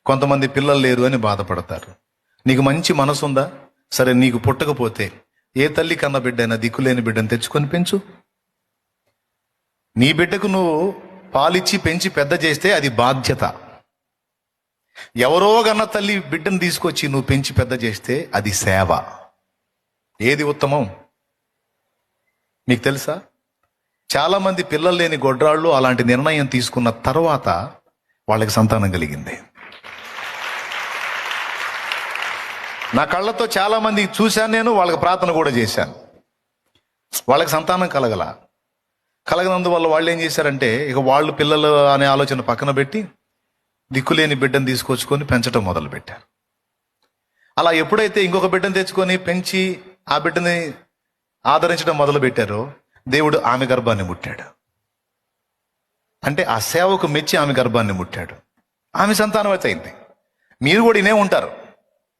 కొంతమంది పిల్లలు లేరు అని బాధపడతారు. నీకు మంచి మనసు ఉందా? సరే, నీకు పుట్టకపోతే ఏ తల్లి కన్న బిడ్డైనా దిక్కులేని బిడ్డను తెచ్చుకొని పెంచు. నీ బిడ్డకు నువ్వు పాలిచ్చి పెంచి పెద్ద చేస్తే అది బాధ్యత. ఎవరో కన్న తల్లి బిడ్డను తీసుకొచ్చి నువ్వు పెంచి పెద్ద చేస్తే అది సేవ. ఏది ఉత్తమం? మీకు తెలుసా? చాలా మంది పిల్లలు లేని గొడ్రాళ్ళు అలాంటి నిర్ణయం తీసుకున్న తర్వాత వాళ్ళకి సంతానం కలిగింది. నా కళ్ళతో చాలా మంది చూశాను, నేను వాళ్ళకి ప్రార్థన కూడా చేశాను. వాళ్ళకి సంతానం కలగనందువల్ల వాళ్ళు ఏం చేశారంటే, ఇక వాళ్ళు పిల్లలు అనే ఆలోచన పక్కన పెట్టి దిక్కులేని బిడ్డను తీసుకొచ్చుకొని పెంచడం మొదలుపెట్టారు. అలా ఎప్పుడైతే ఇంకొక బిడ్డను తెచ్చుకొని పెంచి ఆ బిడ్డని ఆదరించడం మొదలు పెట్టారో, దేవుడు ఆమె గర్భాన్ని ముట్టాడు. అంటే ఆ సేవకు మెచ్చి ఆమె గర్భాన్ని ముట్టాడు. ఆమె సంతానం అయితే అయింది. మీరు కూడా ఇనే ఉంటారు,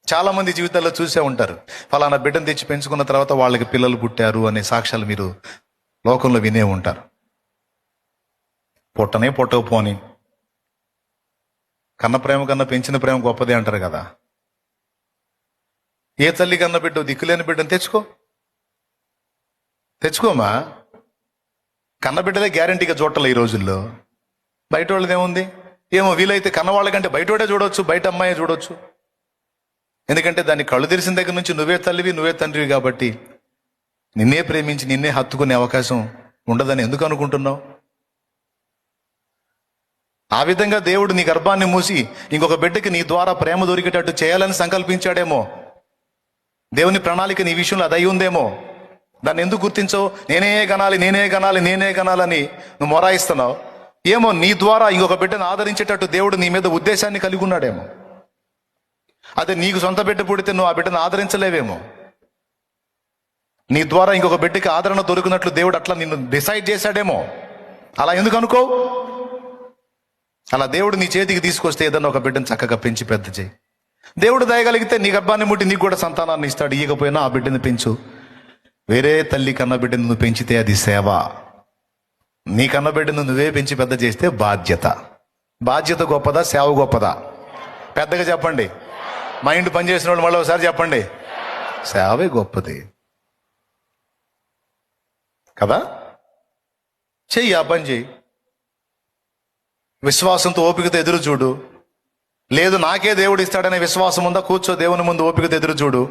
చాలా మంది జీవితాల్లో చూసే ఉంటారు. ఫలానా బిడ్డను తెచ్చి పెంచుకున్న తర్వాత వాళ్ళకి పిల్లలు పుట్టారు అనే సాక్ష్యాలు మీరు లోకంలో వినే ఉంటారు. పుట్టకపోని కన్న ప్రేమ కన్నా పెంచిన ప్రేమ గొప్పదే అంటారు కదా. ఏ తల్లి కన్న బిడ్డ దిక్కులేని బిడ్డను తెచ్చుకోమా. కన్న బిడ్డలే గ్యారంటీగా చూడాలి ఈ రోజుల్లో. బయట వాళ్ళది ఏముంది? ఏమో, వీలైతే కన్నవాళ్ళ కంటే బయటోడే చూడవచ్చు, బయట అమ్మాయి చూడవచ్చు. ఎందుకంటే దాన్ని కళ్ళు తెరిసిన దగ్గర నుంచి నువ్వే తల్లివి, నువ్వే తండ్రివి కాబట్టి నిన్నే ప్రేమించి నిన్నే హత్తుకునే అవకాశం ఉండదని ఎందుకు అనుకుంటున్నావు? ఆ విధంగా దేవుడు నీ గర్భాన్ని మూసి ఇంకొక బిడ్డకి నీ ద్వారా ప్రేమ దొరికేటట్టు చేయాలని సంకల్పించాడేమో. దేవుని ప్రణాళిక నీ విషయంలో అది అయి ఉందేమో. దాన్ని ఎందుకు గుర్తించవు? నేనే గనాలని నువ్వు మొరాయిస్తున్నావు. ఏమో, నీ ద్వారా ఇంకొక బిడ్డను ఆదరించేటట్టు దేవుడు నీ మీద ఉద్దేశాన్ని కలిగి ఉన్నాడేమో. అదే నీకు సొంత బిడ్డ పుడితే నువ్వు ఆ బిడ్డను ఆదరించలేవేమో. నీ ద్వారా ఇంకొక బిడ్డకి ఆదరణ దొరికినట్లు దేవుడు అట్లా నిన్ను డిసైడ్ చేశాడేమో. అలా ఎందుకు అనుకో? అలా దేవుడు నీ చేతికి తీసుకొస్తే ఏదన్నా ఒక బిడ్డను చక్కగా పెంచి పెద్ద చేయి. దేవుడు దయగలిగితే నీ గర్భాన్ని ముట్టి నీకు కూడా సంతానాన్ని ఇస్తాడు. ఇయ్యకపోయినా ఆ బిడ్డను పెంచు. వేరే తల్లి కన్న బిడ్డను నువ్వు పెంచితే అది సేవ. నీ కన్న బిడ్డను నువ్వే పెంచి పెద్ద చేస్తే బాధ్యత గొప్పదా, సేవ గొప్పదా? పెద్దగా చెప్పండి. మైండ్ పనిచేసిన వాళ్ళు మళ్ళీ ఒకసారి చెప్పండి. సేవే గొప్పది కదా. చెయ్యి, ఆ పని చెయ్యి. విశ్వాసంతో ఓపికతో ఎదురు చూడు. లేదు నాకే దేవుడు ఇస్తాడనే విశ్వాసం ఉందా? కూర్చో, దేవుని ముందు ఓపికతో ఎదురు చూడు.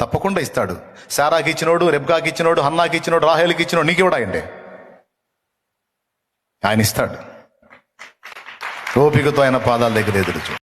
తప్పకుండా ఇస్తాడు. సారాకి ఇచ్చినోడు, రెబ్కాకి ఇచ్చినోడు, హన్నాకి ఇచ్చినోడు, రాహేలుకి ఇచ్చినోడు నీకు ఇవ్వడాయండి. ఆయన ఇస్తాడు. ఓపికతో ఆయన పాదాల దగ్గర ఎదురు చూడు.